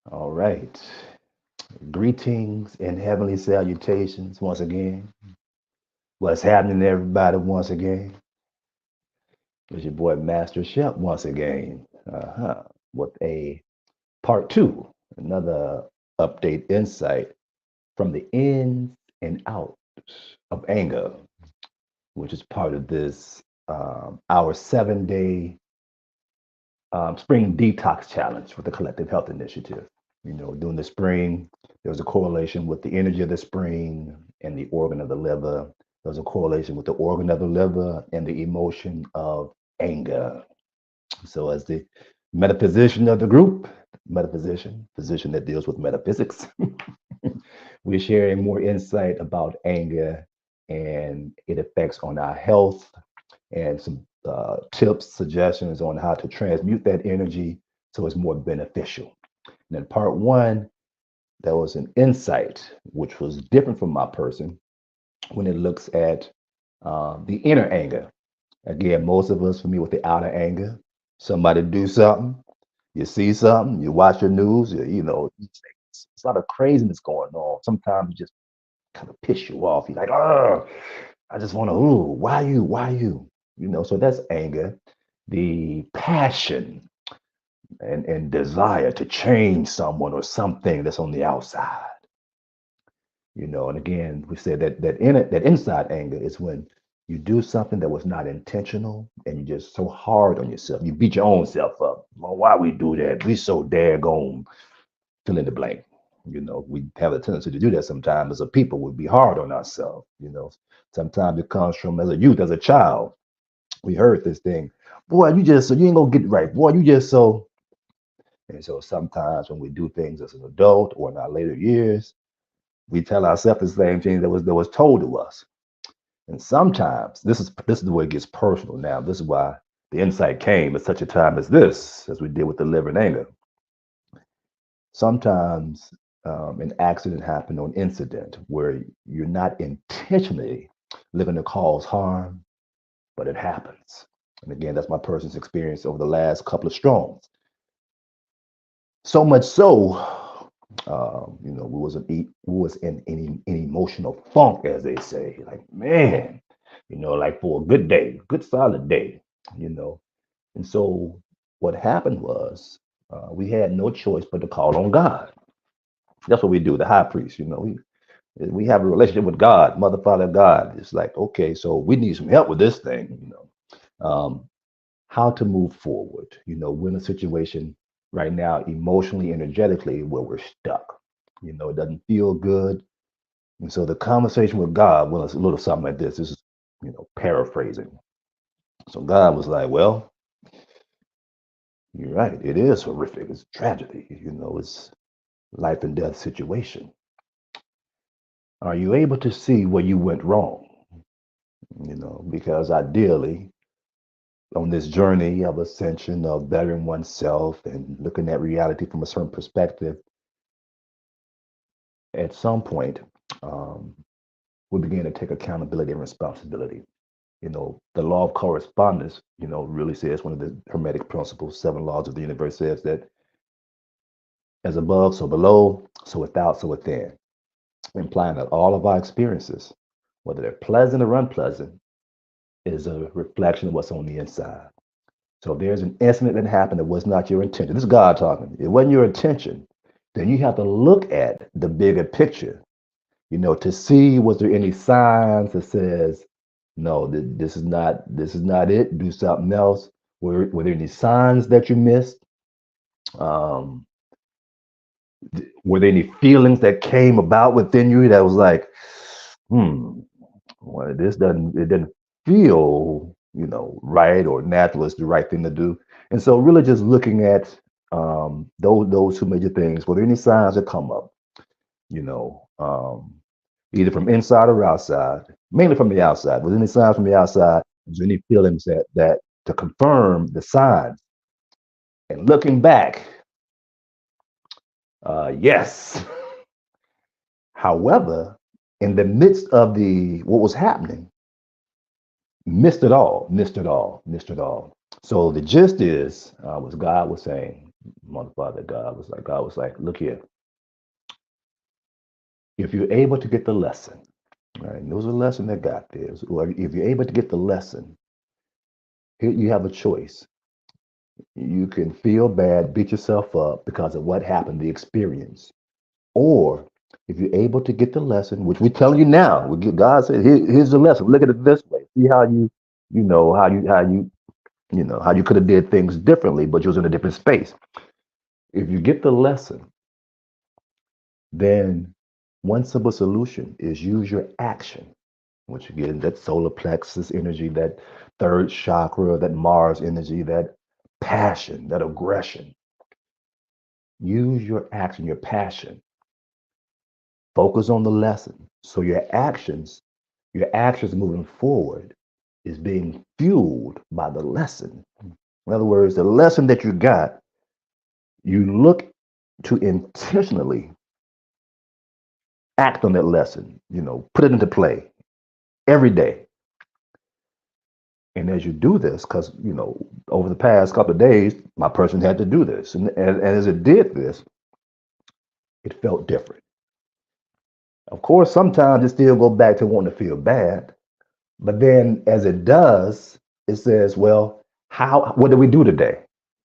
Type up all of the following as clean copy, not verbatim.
All right. Greetings and heavenly salutations once again. What's happening, everybody, once again? It's your boy Master Chef once again. With a part two, another update insight from the ins and outs of anger, which is part of this our 7 day spring detox challenge with the Collective Health Initiative. During the spring, there was a correlation with the energy of the spring and the organ of the liver. There was a correlation with the organ of the liver and the emotion of anger. So, as the metaphysician of the group, physician that deals with metaphysics, we're sharing more insight about anger and its effects on our health and some tips, suggestions on how to transmute that energy so it's more beneficial. And then part one, there was an insight which was different from my person when it looks at the inner anger. Again, most of us familiar with the outer anger. Somebody do something, you see something, you watch the news, it's a lot of craziness going on. Sometimes it just kind of piss you off. You're like, oh, I just want to, ooh, why you? So that's anger. The passion and desire to change someone or something that's on the outside. And again, we said that inside anger is when you do something that was not intentional and you're just so hard on yourself. You beat your own self up. Well, why we do that? We so daggone fill in the blank. We have a tendency to do that sometimes as a people. We be hard on ourselves. Sometimes it comes from as a youth, as a child. We heard this thing, boy, you ain't gonna get it right. Boy, you just so. And so sometimes when we do things as an adult or in our later years, we tell ourselves the same thing that was told to us. And sometimes this is where it gets personal now. This is why the insight came at such a time as this, as we did with the liver and anger. Sometimes an accident happened or an incident where you're not intentionally looking to cause harm, but it happens. And again, that's my person's experience over the last couple of storms. So much so, we was in emotional funk, as they say. Like, man, like for a good day, good solid day, you know. And so what happened was we had no choice but to call on God. That's what we do, the high priest, we have a relationship with God, Mother, Father, God. It's like, okay, so we need some help with this thing. How to move forward. We're in a situation right now, emotionally, energetically, where we're stuck. It doesn't feel good. And so the conversation with God was a little something like this. This is, paraphrasing. So God was like, well, you're right. It is horrific. It's tragedy. It's life and death situation. Are you able to see where you went wrong? Because ideally, on this journey of ascension, of bettering oneself and looking at reality from a certain perspective, at some point, um, we begin to take accountability and responsibility. The law of correspondence, really says one of the Hermetic principles, seven laws of the universe says that as above, so below, so without, so within, implying that all of our experiences, whether they're pleasant or unpleasant, is a reflection of what's on the inside. So if there's an incident that happened that was not your intention, this is God talking, it wasn't your intention, then you have to look at the bigger picture, to see was there any signs that says, no, this is not it, do something else. Were there any signs that you missed? Um, were there any feelings that came about within you that was like, hmm, well, it doesn't feel, right or natural. It's the right thing to do. And so really just looking at those two major things, were there any signs that come up, you know, um, either from inside or outside, mainly from the outside. Was there any signs from the outside? Was there any feelings that to confirm the signs? And looking back, yes. However, in the midst of the what was happening, missed it all, missed it all, missed it all. So the gist is, what God was saying. Mother, Father, God was like, look here, if you're able to get the lesson, right? And there was a lesson that got there. Or if you're able to get the lesson, here you have a choice. You can feel bad, beat yourself up because of what happened, the experience. Or if you're able to get the lesson, which we're telling you now, God said, here's the lesson. Look at it this way. See how you know, how you could have did things differently, but you was in a different space. If you get the lesson, then one simple solution is use your action, which again, that solar plexus energy, that third chakra, that Mars energy, that passion, that aggression. Use your action, your passion. Focus on the lesson. So your actions moving forward is being fueled by the lesson. In other words, the lesson that you got, you look to intentionally act on that lesson, put it into play every day. And as you do this, because, over the past couple of days, my person had to do this. And as it did this, it felt different. Of course, sometimes it still go back to wanting to feel bad. But then as it does, it says, well, what did we do today?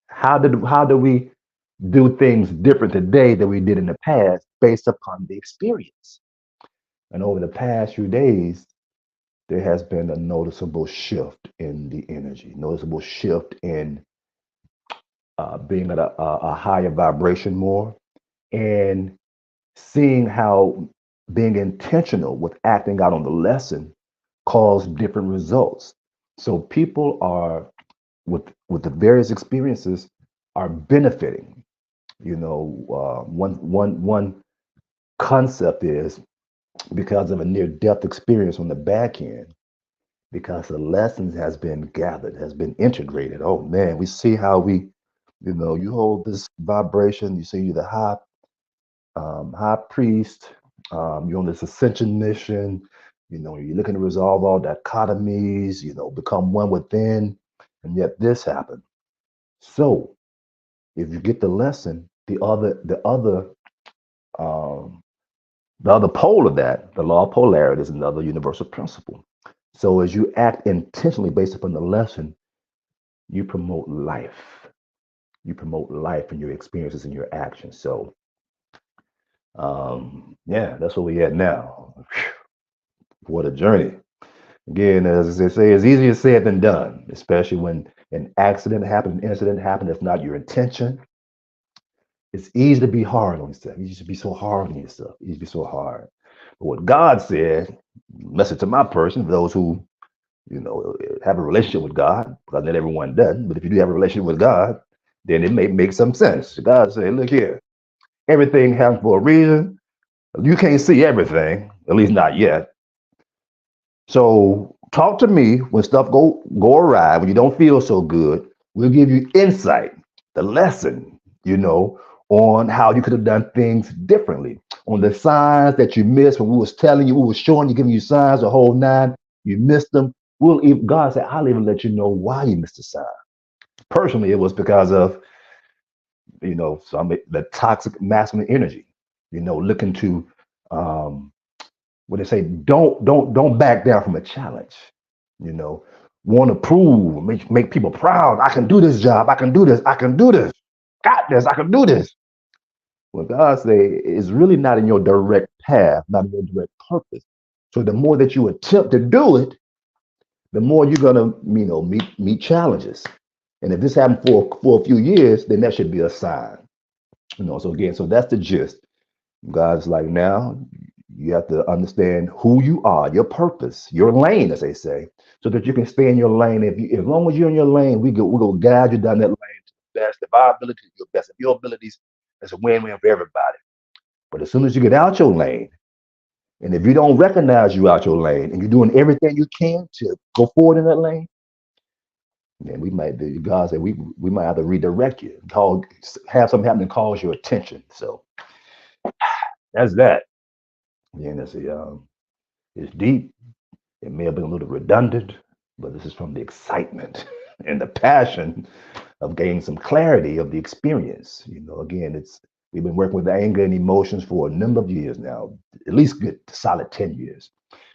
How do we do things different today than we did in the past based upon the experience? And over the past few days, there has been a noticeable shift in the energy, noticeable shift in being at a higher vibration more, and seeing how being intentional with acting out on the lesson cause different results. So people are with the various experiences are benefiting. One concept is because of a near death experience on the back end, because the lessons has been gathered, has been integrated. Oh man, we see how you hold this vibration. You see, you're the high priest. You're on this ascension mission. You're looking to resolve all dichotomies. Become one within, and yet this happened. So if you get the lesson, um, the other pole of that, the law of polarity, is another universal principle. So as you act intentionally based upon the lesson, you promote life. You promote life in your experiences and your actions. So yeah, that's where we at now. What a journey. Again, as they say, it's easier said than done, especially when an accident happens, an incident happens, that's not your intention. It's easy to be hard on yourself. You should be so hard on yourself. You should be so hard. But what God said, message to my person, for those who, have a relationship with God, because not everyone does, but if you do have a relationship with God, then it may make some sense. God said, look here, everything happens for a reason. You can't see everything, at least not yet. So talk to me when stuff go awry, when you don't feel so good. We'll give you insight, the lesson, on how you could have done things differently, on the signs that you missed when we was telling you, we was showing you, giving you signs, the whole nine. You missed them. God said, I'll even let you know why you missed the sign. Personally, it was because of some the toxic masculine energy. Looking to what they say, don't back down from a challenge. You know, want to prove, make people proud. I can do this job. I can do this. I can do this. Got this. I can do this. Well, God say it's really not in your direct path, not in your direct purpose. So the more that you attempt to do it, the more you're gonna, meet challenges. And if this happened for a few years, then that should be a sign. So again, so that's the gist. God's like, now you have to understand who you are, your purpose, your lane, as they say, so that you can stay in your lane. As long as you're in your lane, we go guide you down that lane to the best of our abilities, your best of your abilities. It's a win-win for everybody. But as soon as you get out your lane, and if you don't recognize you out your lane, and you're doing everything you can to go forward in that lane, then God said we might have to redirect you, have something happen that calls your attention. So that's that. And it's deep. It may have been a little redundant, but this is from the excitement and the passion of gaining some clarity of the experience. Again, we've been working with anger and emotions for a number of years now, at least good solid 10 years.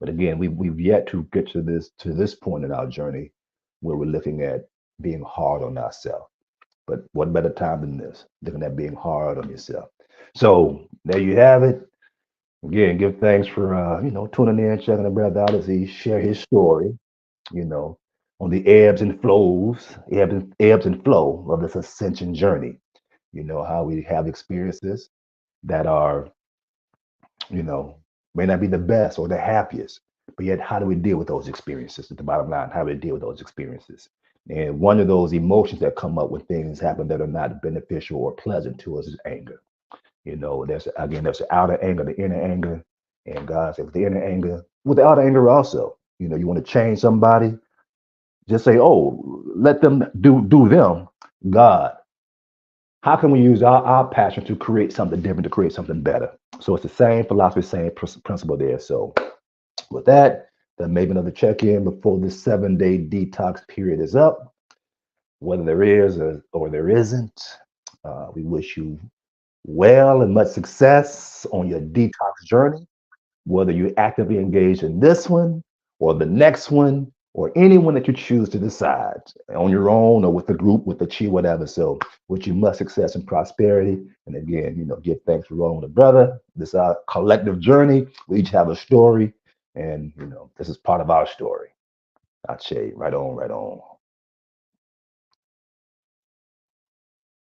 But again, we've yet to get to this point in our journey where we're looking at being hard on ourselves. But what better time than this, looking at being hard on yourself? So there you have it. Again, give thanks for tuning in, checking the brother out as he share his story, you know, on the ebbs and flow of this ascension journey. How we have experiences that are, you know, may not be the best or the happiest, but yet how do we deal with those experiences? At the bottom line, how do we deal with those experiences? And one of those emotions that come up when things happen that are not beneficial or pleasant to us is anger. There's the outer anger, the inner anger, and God said with the inner anger, with the outer anger also. You want to change somebody, just say, "Oh, let them do them." God, how can we use our passion to create something different, to create something better? So it's the same philosophy, same principle there. So with that, then maybe another check-in before this 7-day detox period is up. Whether there is or there isn't, we wish you well and much success on your detox journey, whether you actively engage in this one or the next one or any one that you choose to decide on your own or with the group, with the chi, whatever. So, wish you much success and prosperity. And again, give thanks for rolling with the brother. This is our collective journey. We each have a story, and this is part of our story. Ache, right on, right on.